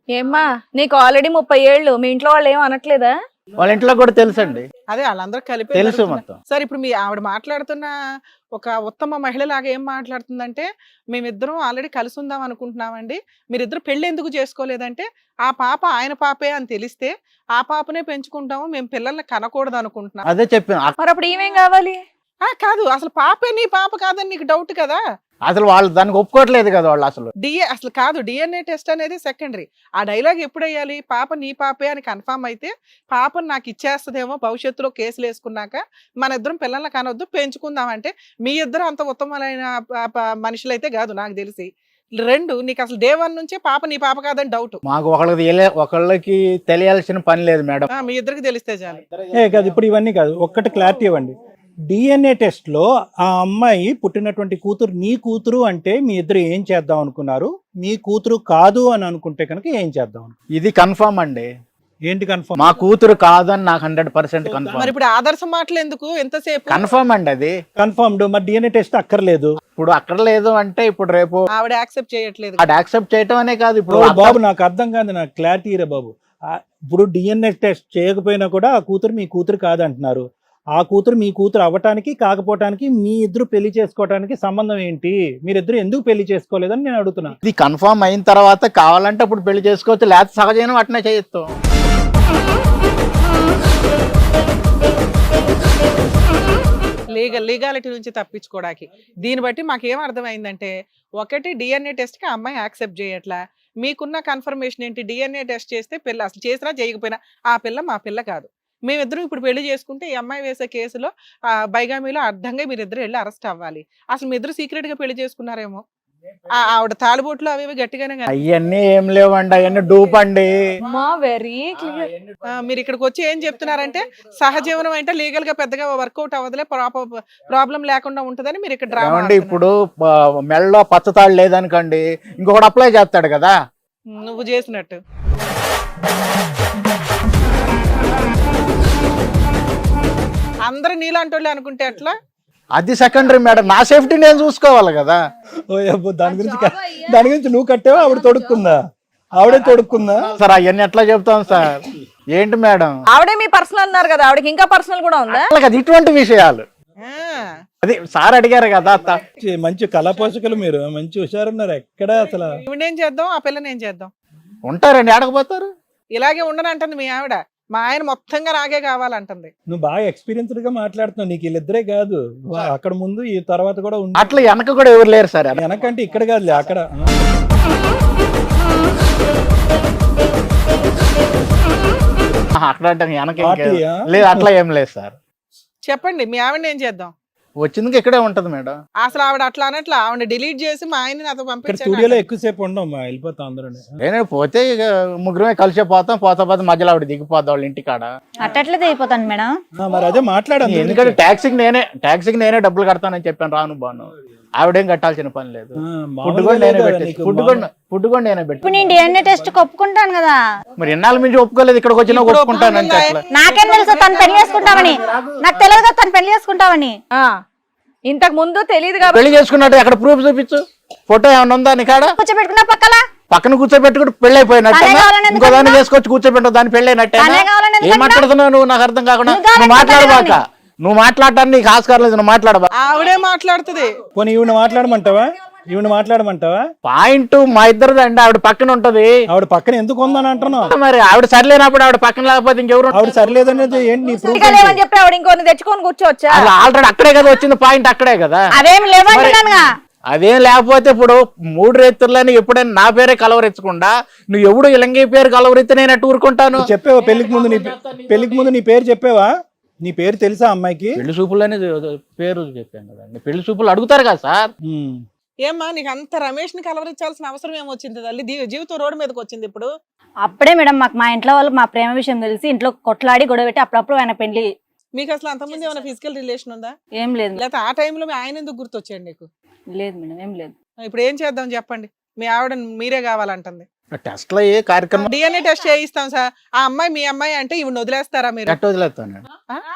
ఏమ్మా నీకు ఆల్రెడీ 30 ఏళ్ళు మీ ఇంట్లో వాళ్ళు ఏం అనట్లేదా? వాళ్ళ ఇంట్లో కూడా తెలుసండి, అదే వాళ్ళందరూ కలిపి తెలుసు జరుగుతున్న- మొత్తం. సార్ ఇప్పుడు మీ ఆవిడ మాట్లాడుతున్న ఒక ఉత్తమ మహిళ లాగా ఏం మాట్లాడుతుందంటే, మేమిద్దరం ఆల్రెడీ కలిసి ఉందాం అనుకుంటున్నామండి, మీరిద్దరు పెళ్లి ఎందుకు చేసుకోలేదంటే, ఆ పాప ఆయన పాపే అని తెలిస్తే ఆ పాపనే పెంచుకుంటాము, మేము పిల్లల్ని కనకూడదు అనుకుంటున్నాం. అదే చెప్పాను. మరి అప్పుడు ఏమేం కావాలి? కాదు, అసలు పాపే నీ పాప కాదని నీకు డౌట్ కదా. అసలు వాళ్ళు దానికి ఒప్పుకోవట్లేదు కదా వాళ్ళు అసలు. అసలు కాదు, డిఎన్ఏ టెస్ట్ అనేది సెకండరీ. ఆ డైలాగ్ ఎప్పుడు వేయాలి? పాప నీ పాపే అని కన్ఫర్మ్ అయితే పాపను నాకు ఇచ్చేస్తుందేమో భవిష్యత్తులో కేసులు వేసుకున్నాక, మన ఇద్దరం పిల్లల్ని కనొద్దు పెంచుకుందాం అంటే, మీ ఇద్దరు అంత ఉత్తమమైన మనుషులైతే కాదు నాకు తెలిసి. రెండు, నీకు అసలు డే 1 నుంచే పాప నీ పాప కాదని డౌట్. మాకు ఒకళ్ళకి తెలియాల్సిన పని లేదు మేడం. మీ ఇద్దరికి తెలిస్తే చాలు. కాదు, ఇప్పుడు ఇవన్నీ కాదు, ఒక్కటి క్లారిటీ ఇవ్వండి. డిఎన్ఏ టెస్ట్ లో ఆ అమ్మాయి పుట్టినటువంటి కూతురు నీ కూతురు అంటే మీ ఇద్దరు ఏం చేద్దాం అనుకున్నారు? మీ కూతురు కాదు అని అనుకుంటే కనుక ఏం చేద్దాం? ఇది కన్ఫర్మ్ అండి. ఏంటి కన్ఫర్మ్? మా కూతురు కాదని నాకు 100% కన్ఫర్మ్. మరి ఇప్పుడు ఆదర్శ మాటలు ఎందుకు ఎంతసేపు? కన్ఫర్మ్ అండి అది. కన్ఫర్మ్డ్. మరి డిఎన్ఏ టెస్ట్ అక్కర్లేదు. ఇప్పుడు అక్కడ లేదు అంటే ఇప్పుడు రేపు ఆవిడ యాక్సెప్ట్ చేయట్లేదు. అది యాక్సెప్ట్ చేయటం అనే కాదు. ఇప్పుడు బాబు నాకు అర్థం కాదు, నాకు క్లారిటీ రే బాబు. ఇప్పుడు డిఎన్ఏ టెస్ట్ చేయకపోయినా కూడా ఆ కూతురు మీ కూతురు కాదంటున్నారు. ఆ కూతురు మీ కూతురు అవ్వటానికి కాకపోవటానికి మీ ఇద్దరు పెళ్లి చేసుకోవటానికి సంబంధం ఏంటి? మీరిద్దరు ఎందుకు పెళ్లి చేసుకోలేదని నేను అడుగుతున్నా. ఇది కన్ఫర్మ్ అయిన తర్వాత కావాలంటే అప్పుడు పెళ్లి చేసుకోవచ్చు, లేకపోతే సహజైన అట్నే చేయొచ్చు. లీగాలిటీ నుంచి తప్పించుకోవడానికి దీన్ని బట్టి మాకేం అర్థమైందంటే, ఒకటి డిఎన్ఏ టెస్ట్ కి అమ్మాయి యాక్సెప్ట్ చేయట్లా. మీకున్న కన్ఫర్మేషన్ ఏంటి? డిఎన్ఏ టెస్ట్ చేస్తే పిల్ల, అసలు చేసినా చేయకపోయినా ఆ పిల్ల మా పిల్ల కాదు. మేమిద్దరం ఇప్పుడు పెళ్లి చేసుకుంటే ఈ అమ్మాయి వేసే కేసులో బైగామీలో అర్థంగా మీరిద్దరు వెళ్ళి అరెస్ట్ అవ్వాలి. అసలు మీ ఇద్దరు సీక్రెట్ గా పెళ్లి చేసుకున్నారేమో. ఆవిడ తాళిబొట్లు అవి గట్టిగానే అవన్నీ ఏం లేవండి, అవన్నీ డూప్ అండి. Very clear. మీరు ఇక్కడికి వచ్చి ఏం చెప్తున్నారంటే, సహజీవనం అంటే లీగల్ గా పెద్దగా వర్కౌట్ అవ్వదులే, ప్రాబ్లం లేకుండా ఉంటదని మీరు ఇక్కడ డ్రామా ఏమండి, ఇప్పుడు మెడలో పచ్చతాడు లేదనుకోండి, ఇంకొకటి అప్లై చేస్తాడు కదా. నువ్వు చేసినట్టు. అందరూ నీలాంటి వాళ్ళు అనుకుంటే అట్లా. అది సెకండరీ మేడం, నా సేఫ్టీ నేను చూసుకోవాలి కదా. ఓ అబ్బో, దాని గురించి నువ్వు కట్టావా? ఆవిడ తొడుక్కుందా? ఆవిడే తొడుక్కుందా? సార్ అవన్నీ ఎట్లా చెప్తాం సార్? ఏంటి మేడం, ఆవిడే మీ పర్సనల్ అన్నారు కదా, ఆవిడకి ఇంకా పర్సనల్ కూడా ఉందా? అది ఇటువంటి విషయాలు అది సార్ అడిగారు కదా. మంచి కళా పోషకులు మీరు, మంచి హుషారున్నారు. ఎక్కడ అసలు ఇవిడేం చేద్దాం, ఆ పిల్లని ఏం చేద్దాం? ఉంటారండి, ఆడకపోతారు. ఇలాగే ఉండనంటుంది మీ ఆవిడ. మా ఆయన మొత్తంగా నాగే కావాలంటుంది. నువ్వు బాగా ఎక్స్పీరియన్స్డ్ గా మాట్లాడుతున్నావు. నీకు వీళ్ళిద్దరే కాదు, అక్కడ ముందు ఈ తర్వాత కూడా ఉంది. అట్లా వెనక కూడా ఎవరు లేరు సార్. వెనకంటే ఇక్కడ కాదులే, అక్కడ. అట్లా అంటే వెనక పార్టీయా? లేదు, అట్లా ఏం లేదు సార్. చెప్పండి, మీ ఆవిడని ఏం చేద్దాం? వచ్చింది ఇక్కడే ఉంటది మేడం. అసలు ఆవిడ అట్లా అనట్లా, ఆవిడ డిలీట్ చేసి మా ఆయన్ని నాతో ఇక్కడ పంపించాను. స్టూడియోలో ఎక్కువసేపు ఉండవు, వెళ్ళిపోతాం అందరూ. నేను పోతే ఇక ముగ్గురమే కలిసే పోతాం, పోతే మధ్యలో ఆవిడ దిగిపోద్ది వాళ్ళ ఇంటికాడ. అట్లట్లే అయిపోతాను మేడం. మరి అదే మాట్లాడాను. ఎందుకంటే ట్యాక్సీకి నేనే డబ్బులు కడతానని చెప్పాను, రాను బాను. ఆవిడేం కట్టాల్సిన పని లేదు. ఫుడ్ కూడా నేనే పెట్టేసి, ఫుడ్ కూడా నేనే పెట్టి. ఇప్పుడు నేను డిఎన్ఏ టెస్ట్ ఒప్పుకుంటాను కదా. మరి ఎన్నాళ్ళ మించి ఒప్పుకోలేదు, ఇక్కడికి వచ్చినా ఒప్పుకుంటాను అంటే అట్లా. నాకేం తెలుసు తను పెళ్లి చేసుకుంటామని? నాకు తెలియదు కదా తను పెళ్లి చేసుకుంటామని. ఇంతకు ముందు తెలియదు కాబట్టి పెళ్లి చేసుకున్నట్టు అక్కడ ప్రూఫ్ చూపించు, ఫోటో ఏమన్నా ఉందా నీ కాడ? కూర్చోబెట్టుకున్నా పక్కన కూర్చోబెట్టుకుంటే పెళ్లి అయిపోయినట్టు, తనే కావాలని ఇంకో దాన్ని చేసుకొచ్చి కూర్చోబెట్టు, దాన్ని పెళ్లి అయినట్టే. తనే కావాలని ఏం మాట్లాడుతున్నావు నువ్వు? నాకు అర్థం కాకుండా నువ్వు మాట్లాడబాక. నువ్వు మాట్లాడటానికి నీకు ఆస్కారం లేదు, నువ్వు మాట్లాడబా. ఆవిడే మాట్లాడుతుంది. పోనీ ఈవిడ మాట్లాడమంటావా? పాయింట్ మా ఇద్దరిది అండి. ఆవిడ పక్కన ఉంటది. ఆవిడ పక్కన ఎందుకు ఉందని అంటున్నావు? మరి ఆవిడ సరిలేనప్పుడు ఆవిడ పక్కన లేకపోతే ఇంకెవరు? ఆవిడ సరిలేదనేది ఏంటి నీ ప్రూఫ్? లేవని చెప్పి ఆవిడ ఇంకొన్ని తెచ్చుకొని కూర్చోవచ్చా? ఆల్రెడీ అక్కడే కదా వచ్చింది, పాయింట్ అక్కడే కదా. అదేం లేవంటున్నానుగా. అదేం లేకపోతే ఇప్పుడు 3 రేత్రులని ఎప్పుడైనా నా పేరే కలవరించకుండా నువ్వు ఎవడు ఇలంగి పేరు కలవరిస్తే నేను అట్టు ఊరుకుంటాను. చెప్పావా పెళ్లికి ముందు నీ పేరు చెప్పావా? నీ పేరు తెలుసా అమ్మాయికి? పెళ్లి చూపులని పేరు చెప్పాను కదండి. పెళ్లి చూపులు అడుగుతారు కదా సార్. ఏమ్మా, నీకు అంత రమేష్ ని కలవరించాల్సిన అవసరం ఏమొచ్చింది తల్లి? జీవితం రోడ్డు మీదకి వచ్చింది ఇప్పుడు. అప్పుడే మేడం మాకు మా ఇంట్లో వాళ్ళు మా ప్రేమ విషయం తెలిసి ఇంట్లో కొట్లాడి గొడవ పెట్టి అప్పుడప్పుడు ఆయన పెళ్లి. మీకు అసలు అంతకుముందు ఏమైనా ఫిజికల్ రిలేషన్ ఉందా? ఏం లేదు. లేకపోతే ఆ టైంలో మీ ఆయన ఎందుకు గుర్తొచ్చాడు నీకు? లేదు మేడం, ఏం లేదు. ఇప్పుడు ఏం చేద్దాం చెప్పండి? మీ ఆవిడ మీరే కావాలంటుంది. టెస్ట్ లో ఏ కార్యక్రమం డిఎన్ఏ టెస్ట్ చేయిస్తాం సార్. ఆ అమ్మాయి మీ అమ్మాయి అంటే ఇవి వదిలేస్తారా మీరు? ఎట్ట వదిలేస్తాను.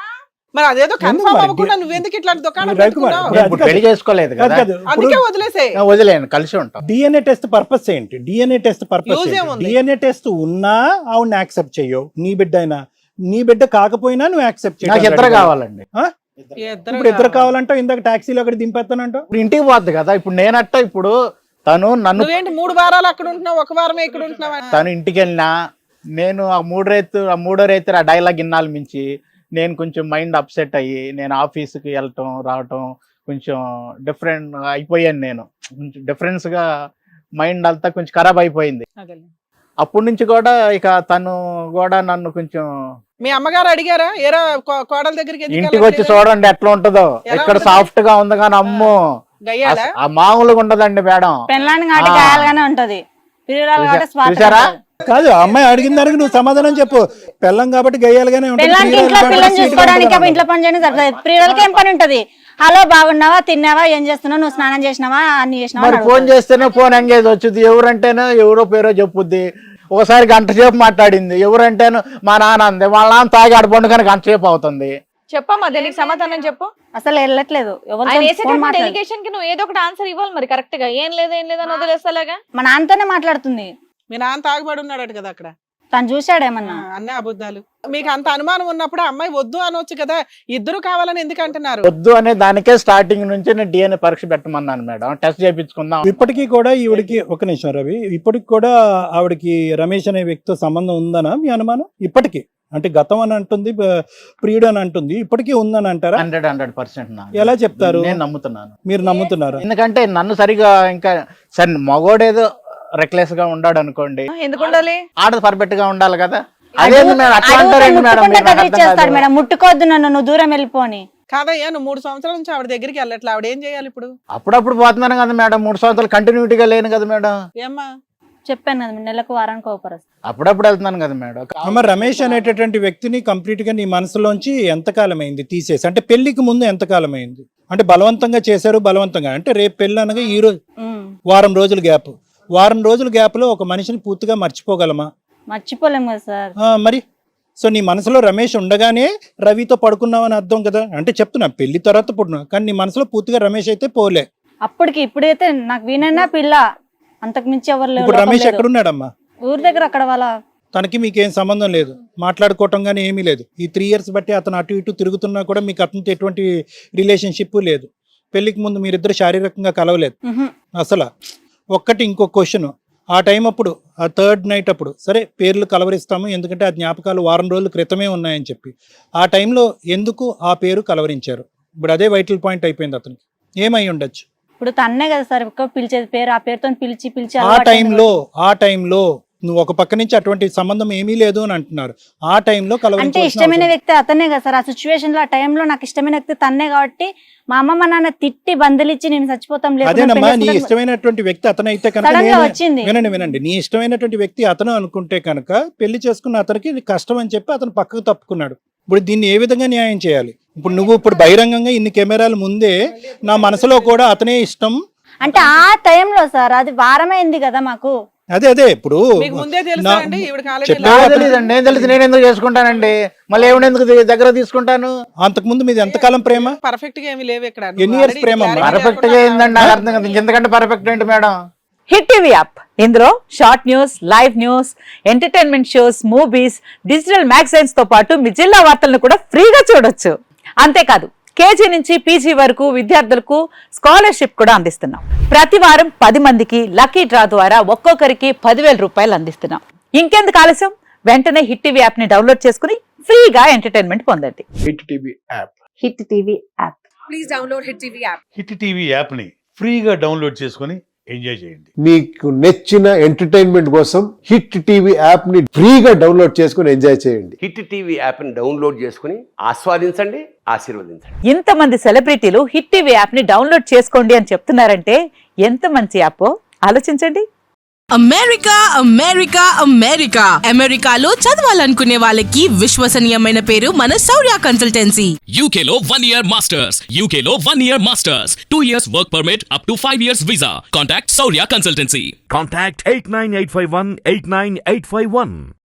మరి అదేదో కన్ఫర్మ్ మరి అవ్వకుండా నువ్వెందుకు ఇట్లాంటి దుకాణం రవికుమార్, పెట్టుకున్నావు? ఇప్పుడు ఇప్పుడు పెళ్లి చేసుకోలేదు కాదు, కదా, కాదు. ఇప్పుడు అందుకే వదిలేసే. వదిలేను, కలిసి ఉంటాం. డిఎన్ఏ టెస్ట్ పర్పస్ ఏంటి? డిఎన్ఏ టెస్ట్ పర్పస్ Use ఏముంది? డిఎన్ఏ టెస్ట్ ఉన్నా ఆవిడని యాక్సెప్ట్ చెయ్యవు. నీ బిడ్డ అయినా, నీ బిడ్డ కాకపోయినా నువ్వు యాక్సెప్ట్ నాకు ఇద్దరు కావాలండి. ఇప్పుడు ఇద్దరు కావాలంటావు, ఇందాక టాక్సీలో ఒకటి దింపేస్తానంటావు. ఇప్పుడు ఇంటికి పోద్ది కదా, ఇప్పుడు నేనట్ట ఇప్పుడు తను నన్ను నువ్వేంటి 3 వారాలు అక్కడ ఉంటున్నావు, 1 వారమే ఇక్కడ ఉంటున్నావా? తను ఇంటికి వెళ్ళినా నేను ఆ మూడో రైతు ఆ డైలాగ్ ఇన్నాళ్ళు మించి నేను కొంచెం మైండ్ అప్సెట్ అయ్యి నేను ఆఫీస్కి వెళ్ళటం రావటం కొంచెం డిఫరెంట్ అయిపోయాను. నేను కొంచెం డిఫరెన్స్గా మైండ్ అంతా కొంచెం ఖరాబ్ అయిపోయింది. అదేలే. అప్పటి నుంచి కూడా ఇక తను కూడా నన్ను కొంచెం మీ అమ్మగారు అడిగారా ఏరా కోడల దగ్గరికి ఎందుకు ఇంటికి వచ్చి వెళ్ళట్లేదు? చూడండి ఎట్లా ఉంటుందో, ఎలా ఇక్కడ ఉంటది? సాఫ్ట్ గా ఉంది కానీ అమ్మో గయ్యాలా? ఆ మామూలుగా ఉండదండి మేడం. పెళ్ళాన్ని కాబట్టి గాయాలుగానే ఉంటది, పిల్లలు కాబట్టి స్వార్థం చూసారా? ఉంటది. కాదు, ఆ అమ్మాయి అడిగిన దానికి నువ్వు సమాధానం చెప్పు. పెళ్ళం కాబట్టి గయ్యాలుగానే ఉంటుంది, పెళ్ళానికి ప్రియురాలు ఇంట్లో కాబట్టి పిల్లల్ని sweet గా చూసుకోవడానికి ఉంటుంది. ఇంట్లో పని చేయడానికి సరిపోతుంది. ప్రియులకి ఏం పని ఉంటది? హలో బాగున్నావా, తిన్నావా, ఏం చేస్తున్నావు, నువ్వు స్నానం చేసినావా, అన్ని చేసినావా మరి అని ఫోన్ అడుగుతుంది. చేస్తేనే ఫోన్ ఎంగేజ్ వచ్చింది. ఎవరంటేనో ఎవరో పేరో చెప్పుద్ది. ఒకసారి గంట సేపు మాట్లాడింది. ఎవరంటేనో మా నాన్న అంది. వాళ్ళ నాన్న తాగి ఆడపండు కానీ గంట సేపు అవుతుంది. చెప్పమ్మా, దీనికి సమాధానం చెప్పు. అసలు వెళ్ళట్లేదు. ఆయన ఎవరితో ఫోన్ వేసేటప్పుడు మాట్లాడు. డెలిగేషన్ కి నువ్వు ఏదో ఒకటి ఆన్సర్ ఇవ్వాలి మరి కరెక్ట్ గా. ఏం లేదు అని వదిలేస్తలేగా. మా నాన్నతోనే మాట్లాడుతుంది. మీ నాన్న తాగుబడి ఉన్నాడట కదా అక్కడ. తను చూశాడేమన్నా. అన్నీ అబద్ధాలు. మీకు అంత అనుమానం ఉన్నప్పుడు అమ్మాయి వద్దు అనొచ్చు కదా, ఇద్దరు కావాలని ఎందుకు అంటున్నారు? వద్దు అనే దానికే స్టార్టింగ్ నుంచి నేను డిఎన్ఏ పరీక్ష పెట్టమన్నాను మేడం, టెస్ట్ చేయించుకుందాం. ఇప్పటికీ కూడా ఈవిడికి ఒక నిమిషం రవి, ఇప్పటికి కూడా ఆవిడకి రమేష్ అనే వ్యక్తితో సంబంధం ఉందనా మీ అనుమానం? ఇప్పటికీ అంటే గతం అని అంటుంది, ప్రియుడు అని అంటుంది, ఇప్పటికీ ఉందని అంటారా? 100% ఎలా చెప్తారు? నేను నమ్ముతున్నాను. మీరు నమ్ముతున్నారా? ఎందుకంటే నన్ను సరిగా ఇంకా సరే మగోడేదో రెక్లెస్ గా ఉండాడు అనుకోండి, ఎందుకు ఉండాలి? ఆడ పర్ఫెక్ట్ గా ఉండాలి కదా. అదేంది మేడం అట్లా అంటారేంటి మేడం? ముట్టుకుంటే మీరు నాకు అర్థం కదిలిచ్చేస్తాడు కాదు. మేడం. ముట్టుకోవద్దు నన్ను, నువ్వు దూరం వెళ్ళిపోని. కాదయ్యా, నువ్వు 3 సంవత్సరాల నుంచి ఆవిడ దగ్గరికి వెళ్ళట్లే, ఆవిడ ఏం చేయాలి ఇప్పుడు? అప్పుడప్పుడు పోతున్నాను కదా మేడం, 3 సంవత్సరాలు కంటిన్యూటీగా లేను కదా మేడం. ఏమ్మా చెప్పాను కదా, నెలకు వారానికి ఒకపరస్. అప్పుడప్పుడు వెళ్తున్నాను కదా మేడం. అమ్మ, రమేష్ అనేటటువంటి వ్యక్తిని కంప్లీట్ గా నీ మనసులోంచి ఎంతకాలం అయింది తీసేసి? అంటే పెళ్లికి ముందు ఎంతకాలం అయింది? అంటే బలవంతంగా చేశారు, బలవంతంగా అంటే రేపు పెళ్ళి అనగా ఈ రోజు వారం రోజుల గ్యాప్, వారం రోజుల గ్యాప్ లో ఒక మనిషిని పూర్తిగా మర్చిపోగలమా? మర్చిపోలేము కదా సార్. మరి సో నీ మనసులో రమేష్ ఉండగానే రవితో పడుకున్నావని అర్థం కదా. అంటే చెప్తున్నా పెళ్లి తర్వాత పుట్టినా, కానీ నీ మనసులో పూర్తిగా రమేష్ అయితే పోలే. అప్పటికి ఇప్పుడైతే నాకు వీనన్నా పిల్ల, అంతకు మించి ఎవరు లేరు. ఇప్పుడు రమేష్ ఎక్కడున్నాడమ్మా? ఊరి దగ్గర అక్కడ వాళ్ళ. తనకి మీకేం సంబంధం లేదు, మాట్లాడుకోవటం కానీ ఏమీ లేదు. ఈ 3 years బట్టి అతను అటు ఇటు తిరుగుతున్నా కూడా మీకు అతనితో ఎటువంటి రిలేషన్షిప్ లేదు. పెళ్లికి ముందు మీరిద్దరు శారీరకంగా కలవలేదు అసలు. ఒక్కటి ఇంకో క్వశ్చన్, ఆ టైం అప్పుడు ఆ 3rd night అప్పుడు సరే పేర్లు కలవరిస్తాము ఎందుకంటే ఆ జ్ఞాపకాలు వారం రోజుల క్రితమే ఉన్నాయని చెప్పి, ఆ టైంలో ఎందుకు ఆ పేరు కలవరించారు? ఇప్పుడు అదే వైటల్ పాయింట్ అయిపోయింది అతనికి. ఏమై ఉండొచ్చు? ఇప్పుడు తన్నే కదా సార్ ఎక్కువ పిలిచేది, పేరు ఆ పేరుతో పిలిచి ఆ టైంలో నువ్వు ఒక పక్క నుంచి అటువంటి సంబంధం ఏమీ లేదు అని అంటున్నారు. ఆ టైంలో అంటే ఇష్టమైన వ్యక్తి అతనే కదా సార్. ఆ సిచ్యువేషన్ లో ఆ టైంలో నాకు ఇష్టమైన వ్యక్తి తన్నే కాబట్టి మా అమ్మ మా నాన్న తిట్టి బంధలిచ్చి నేను చచ్చిపోతాం లేదు. అదేనమ్మా, నీ ఇష్టమైనటువంటి వ్యక్తి అతను అయితే కనుక వచ్చింది. వినండి, నీ ఇష్టమైనటువంటి వ్యక్తి అతను అనుకుంటే కనుక పెళ్లి చేసుకున్న అతనికి కష్టం అని చెప్పి అతను పక్కకు తప్పుకున్నాడు. ఇప్పుడు దీన్ని ఏ విధంగా న్యాయం చేయాలి? ఇప్పుడు నువ్వు ఇప్పుడు బహిరంగంగా ఇన్ని కెమెరాల ముందే నా మనసులో కూడా అతనే ఇష్టం అంటే ఆ టైంలో సార్ అది వారమైంది కదా మాకు. అదే ఇప్పుడు మీకు ముందే తెలుసా అండి? ఈవిడకి already తెలియదండి, నేను తెలిసి నేను ఎందుకు చేసుకుంటానండి, మళ్ళీ ఏమి ఎందుకు దగ్గర తీసుకుంటాను? అంతకుముందు మీది ఎంతకాలం ప్రేమ? పర్ఫెక్ట్ గా ఏమీ లేవు ఇక్కడ. ఎన్ని years ప్రేమ? పర్ఫెక్ట్ గా ఏందండి నాకు అర్థం కదా. ఇంకెంతకంటే పర్ఫెక్ట్ ఏంటి మేడం? హిట్ టీవీ యాప్, ఇందులో short news, live news, entertainment shows, movies, digital magazines తో పాటు మీ జిల్లా వార్తలను కూడా ఫ్రీగా చూడొచ్చు. అంతేకాదు కేజీ నుంచి పీజీ వరకు విద్యార్థులకు స్కాలర్షిప్ కూడా అందిస్తున్నాం. ప్రతి వారం 10 మందికి లక్కీ డ్రా ద్వారా ఒక్కొక్కరికి 10,000 రూపాయలు అందిస్తున్నాం. ఇంకెందుకు ఆలస్యం, వెంటనే హిట్ టీవీ యాప్ ని డౌన్లోడ్ చేసుకుని ఫ్రీగా ఎంటర్టైన్మెంట్ పొందండి. Hit TV app. Hit TV app. Please download hit TV app. Hit TV యాప్ని ఫ్రీగా డౌన్లోడ్ చేసుకొని ఎంజాయ్ చేయండి. మీకు నచ్చిన ఎంటర్టైన్మెంట్ కోసం హిట్ టీవీ యాప్ ని ఫ్రీగా డౌన్లోడ్ చేసుకుని ఎంజాయ్ చేయండి. హిట్ టీవీ యాప్ని డౌన్లోడ్ చేసుకుని ఆస్వాదించండి, ఆశీర్వదించండి. ఇంతమంది సెలబ్రిటీలు హిట్ టీవీ యాప్ ని డౌన్లోడ్ చేసుకోండి అని చెప్తున్నారంటే ఎంత మంచి యాప్ ఆలోచించండి. అమెరికా అమెరికాలో చదవాలనుకునే వాళ్ళకి విశ్వసనీయమైన పేరు మన శౌర్య కన్సల్టెన్సీ. UK లో 1 year masters, UK లో 1 year masters, 2 years work permit up to 5 years visa. Contact Saurya Consultancy. Contact 89851 89851.